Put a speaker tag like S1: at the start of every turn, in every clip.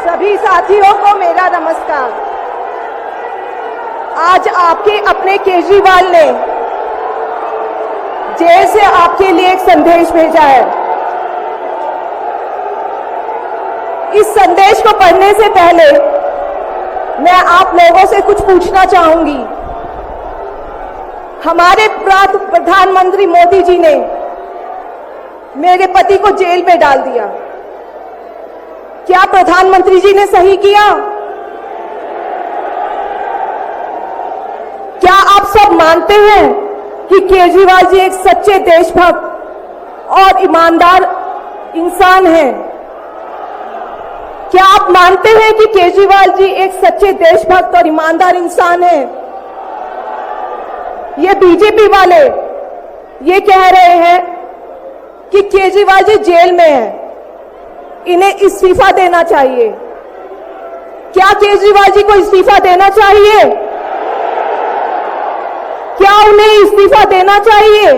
S1: सभी साथियों को मेरा नमस्कार। आज आपके अपने केजरीवाल ने जेल से आपके लिए एक संदेश भेजा है। इस संदेश को पढ़ने से पहले मैं आप लोगों से कुछ पूछना चाहूंगी। हमारे प्रधानमंत्री मोदी जी ने मेरे पति को जेल में डाल दिया। क्या प्रधानमंत्री जी ने सही किया? क्या आप सब मानते हैं कि केजरीवाल जी एक सच्चे देशभक्त और ईमानदार इंसान हैं? क्या आप मानते हैं कि केजरीवाल जी एक सच्चे देशभक्त और ईमानदार इंसान हैं? ये बीजेपी वाले ये कह रहे हैं कि केजरीवाल जी जेल में हैं, इन्हें इस्तीफा देना चाहिए। क्या केजरीवाल जी को इस्तीफा देना चाहिए? क्या उन्हें इस्तीफा देना चाहिए?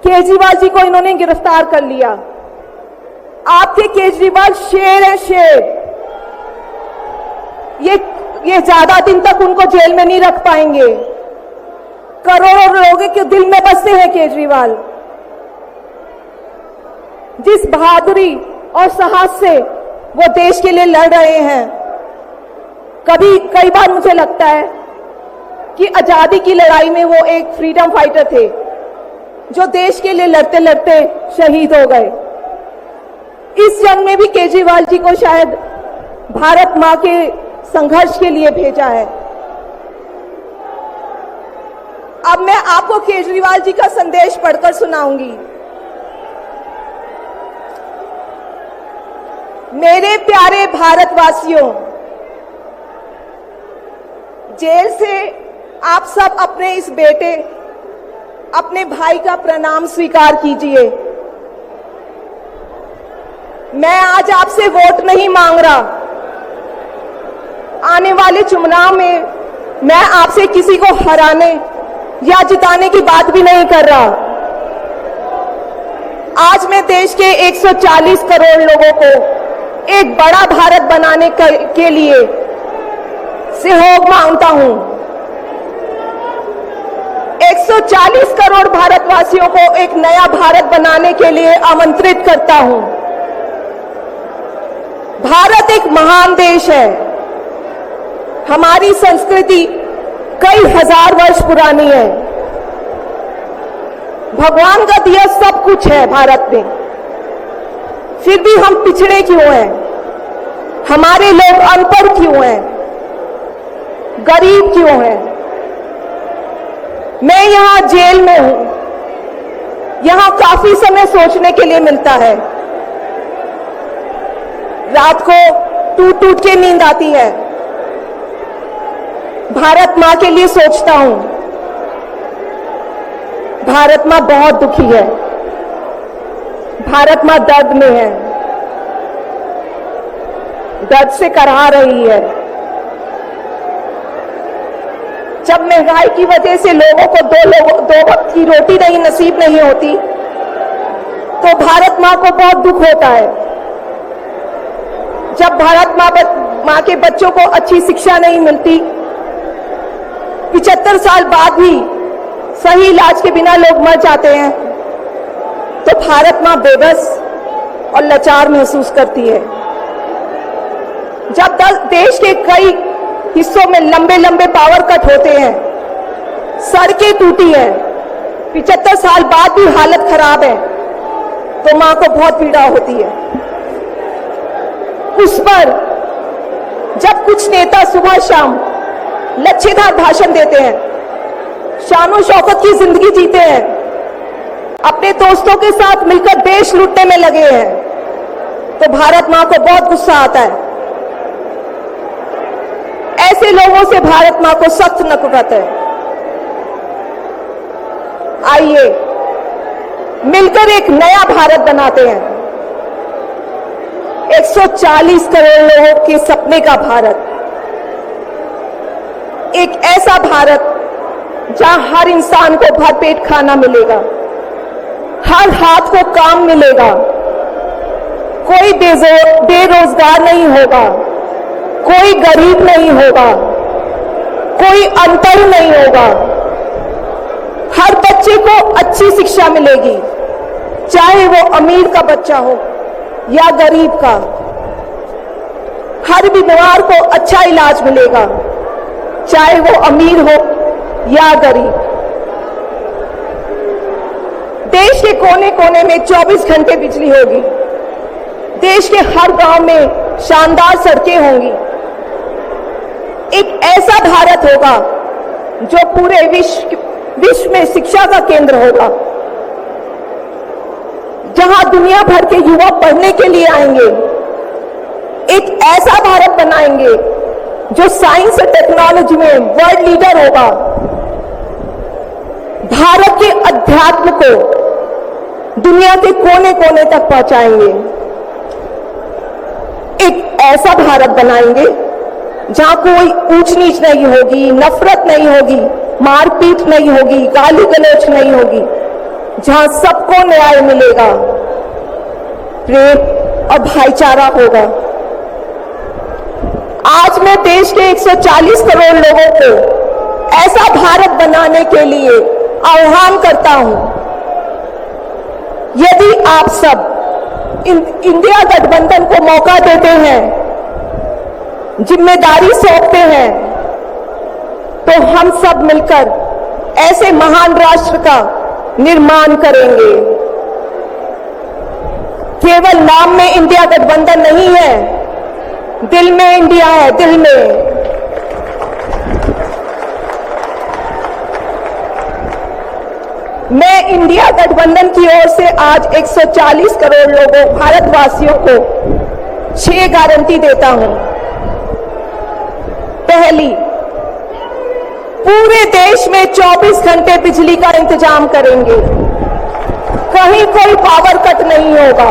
S1: केजरीवाल जी को इन्होंने गिरफ्तार कर लिया। आपके केजरीवाल शेर है, शेर। ये ज्यादा दिन तक उनको जेल में नहीं रख पाएंगे। करोड़ों लोगों के दिल में बसते हैं केजरीवाल। जिस बहादुरी और साहस से वो देश के लिए लड़ रहे हैं, कई बार मुझे लगता है कि आजादी की लड़ाई में वो एक फ्रीडम फाइटर थे जो देश के लिए लड़ते लड़ते शहीद हो गए। इस जंग में भी केजरीवाल जी को शायद भारत मां के संघर्ष के लिए भेजा है। अब मैं आपको केजरीवाल जी का संदेश पढ़कर सुनाऊंगी। मेरे प्यारे भारतवासियों, जेल से आप सब अपने इस बेटे, अपने भाई का प्रणाम स्वीकार कीजिए। मैं आज आपसे वोट नहीं मांग रहा। आने वाले चुनाव में मैं आपसे किसी को हराने या जिताने की बात भी नहीं कर रहा। आज मैं देश के 140 करोड़ लोगों को एक बड़ा भारत बनाने के लिए सहयोग मांगता हूं। 140 करोड़ भारतवासियों को एक नया भारत बनाने के लिए आमंत्रित करता हूं। भारत एक महान देश है। हमारी संस्कृति कई हजार वर्ष पुरानी है। भगवान का दिया सब कुछ है भारत में, फिर भी हम पिछड़े क्यों हैं? हमारे लोग अनपढ़ क्यों हैं? गरीब क्यों हैं? मैं यहां जेल में हूं। यहां काफी समय सोचने के लिए मिलता है। रात को टूट टूट के नींद आती है। भारत मां के लिए सोचता हूं। भारत मां बहुत दुखी है। भारत मां दर्द में है, दर्द से कराह रही है। जब महंगाई की वजह से लोगों को दो वक्त की रोटी नहीं नसीब नहीं होती, तो भारत मां को बहुत दुख होता है। जब भारत मां के बच्चों को अच्छी शिक्षा नहीं मिलती, 75 साल बाद भी सही इलाज के बिना लोग मर जाते हैं, तो भारत मां बेबस और लाचार महसूस करती है। जब देश के कई हिस्सों में लंबे लंबे पावर कट होते हैं, सड़कें टूटी हैं, 75 साल बाद भी हालत खराब है, तो मां को बहुत पीड़ा होती है। उस पर जब कुछ नेता सुबह शाम लच्छेदार भाषण देते हैं, शानो शौकत की जिंदगी जीते हैं, अपने दोस्तों के साथ मिलकर देश लूटने में लगे हैं, तो भारत मां को बहुत गुस्सा आता है। ऐसे लोगों से भारत मां को सख्त नफरत है। आइए मिलकर एक नया भारत बनाते हैं। 140 करोड़ लोगों के सपने का भारत, एक ऐसा भारत जहां हर इंसान को भरपेट खाना मिलेगा, हर हाथ को काम मिलेगा, कोई बेरोजगार नहीं होगा, कोई गरीब नहीं होगा, कोई अंतर नहीं होगा। हर बच्चे को अच्छी शिक्षा मिलेगी, चाहे वो अमीर का बच्चा हो या गरीब का। हर बीमार को अच्छा इलाज मिलेगा, चाहे वो अमीर हो या गरीब। देश के कोने कोने में 24 घंटे बिजली होगी, देश के हर गांव में शानदार सड़कें होंगी। एक ऐसा भारत होगा जो पूरे विश्व में शिक्षा का केंद्र होगा, जहां दुनिया भर के युवा पढ़ने के लिए आएंगे। एक ऐसा भारत बनाएंगे जो साइंस और टेक्नोलॉजी में वर्ल्ड लीडर होगा। भारत के अध्यात्म को दुनिया के कोने कोने तक पहुंचाएंगे। एक ऐसा भारत बनाएंगे जहां कोई ऊंच नीच नहीं होगी, नफरत नहीं होगी, मारपीट नहीं होगी, गाली गलौज नहीं होगी, जहां सबको न्याय मिलेगा, प्रेम और भाईचारा होगा। आज मैं देश के 140 करोड़ लोगों को ऐसा भारत बनाने के लिए आह्वान करता हूं। यदि आप सब इंडिया गठबंधन को मौका देते हैं, जिम्मेदारी सौंपते हैं, तो हम सब मिलकर ऐसे महान राष्ट्र का निर्माण करेंगे। केवल नाम में इंडिया गठबंधन नहीं है, दिल में इंडिया है, दिल में। मैं इंडिया गठबंधन की ओर से आज 140 करोड़ लोगों भारतवासियों को 6 गारंटी देता हूं। पहली, पूरे देश में 24 घंटे बिजली का इंतजाम करेंगे, कहीं कोई पावर कट नहीं होगा।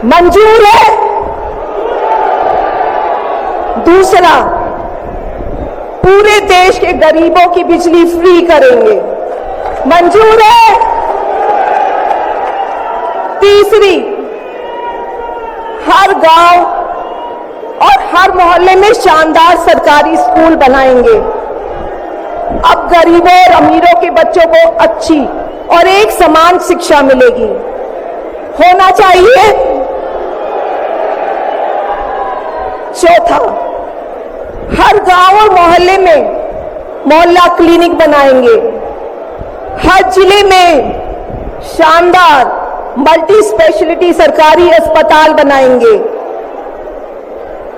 S1: मंजूर है? दूसरा, पूरे देश के गरीबों की बिजली फ्री करेंगे, मंजूर है? तीसरी, हर गांव और हर मोहल्ले में शानदार सरकारी स्कूल बनाएंगे। अब गरीबों और अमीरों के बच्चों को अच्छी और एक समान शिक्षा मिलेगी, होना चाहिए। चौथा, हर गांव और मोहल्ले में मोहल्ला क्लिनिक बनाएंगे, हर जिले में शानदार मल्टी स्पेशलिटी सरकारी अस्पताल बनाएंगे,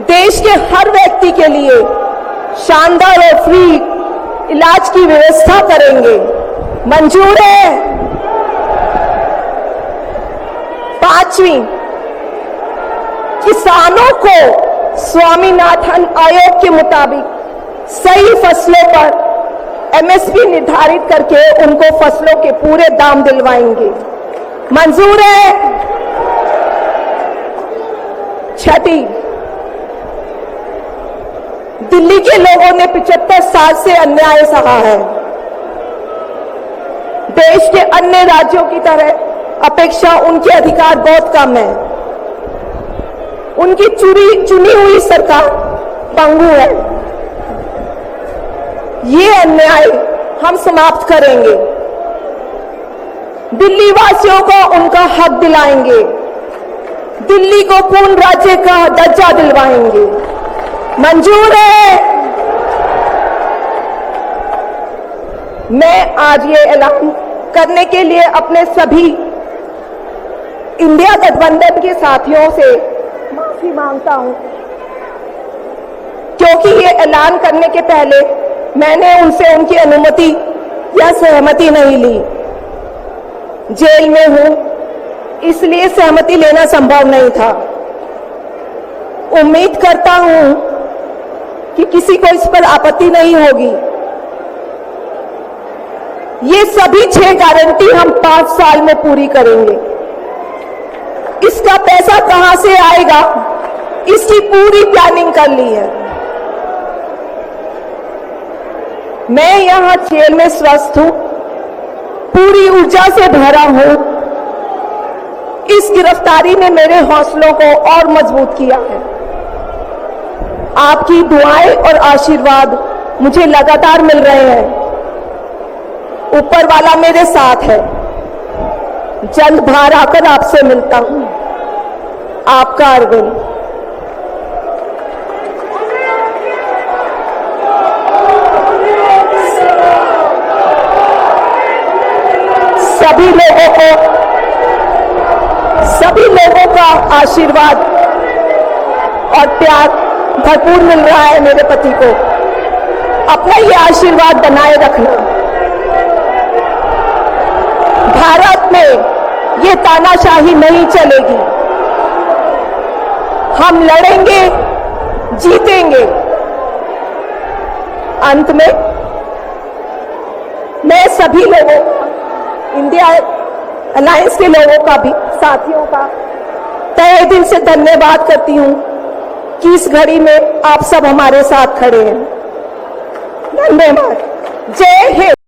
S1: देश के हर व्यक्ति के लिए शानदार और फ्री इलाज की व्यवस्था करेंगे, मंजूर है? पांचवी, किसानों को स्वामीनाथन आयोग के मुताबिक सही फसलों पर एमएसपी निर्धारित करके उनको फसलों के पूरे दाम दिलवाएंगे, मंजूर है? छठी, दिल्ली के लोगों ने 75 साल से अन्याय सहा है। देश के अन्य राज्यों की तरह अपेक्षा उनके अधिकार बहुत कम है। उनकी चुनी हुई सरकार पंगु है। ये अन्याय हम समाप्त करेंगे, दिल्ली वासियों को उनका हक दिलाएंगे, दिल्ली को पूर्ण राज्य का दर्जा दिलवाएंगे, मंजूर है? मैं आज ये ऐलान करने के लिए अपने सभी इंडिया गठबंधन के साथियों से माफी मांगता हूं, क्योंकि ये ऐलान करने के पहले मैंने उनसे उनकी अनुमति या सहमति नहीं ली। जेल में हूं, इसलिए सहमति लेना संभव नहीं था। उम्मीद करता हूं कि किसी को इस पर आपत्ति नहीं होगी। ये सभी 6 गारंटी हम 5 साल में पूरी करेंगे। इसका पैसा कहां से आएगा, इसकी पूरी प्लानिंग कर ली है। मैं यहां जेल में स्वस्थ हूं, पूरी ऊर्जा से भरा हूं। इस गिरफ्तारी ने मेरे हौसलों को और मजबूत किया है। आपकी दुआएं और आशीर्वाद मुझे लगातार मिल रहे हैं। ऊपर वाला मेरे साथ है। जल्द बाहर आकर आपसे मिलता हूं। आपका अरविंद। सभी लोगों का आशीर्वाद और प्यार भरपूर मिल रहा है मेरे पति को। अपना ये आशीर्वाद बनाए रखना। भारत में ये तानाशाही नहीं चलेगी। हम लड़ेंगे, जीतेंगे। अंत में मैं सभी लोगों, इंडिया अलायंस के लोगों का भी, साथियों का तहे दिल से धन्यवाद करती हूं कि इस घड़ी में आप सब हमारे साथ खड़े हैं। धन्यवाद। जय हिंद।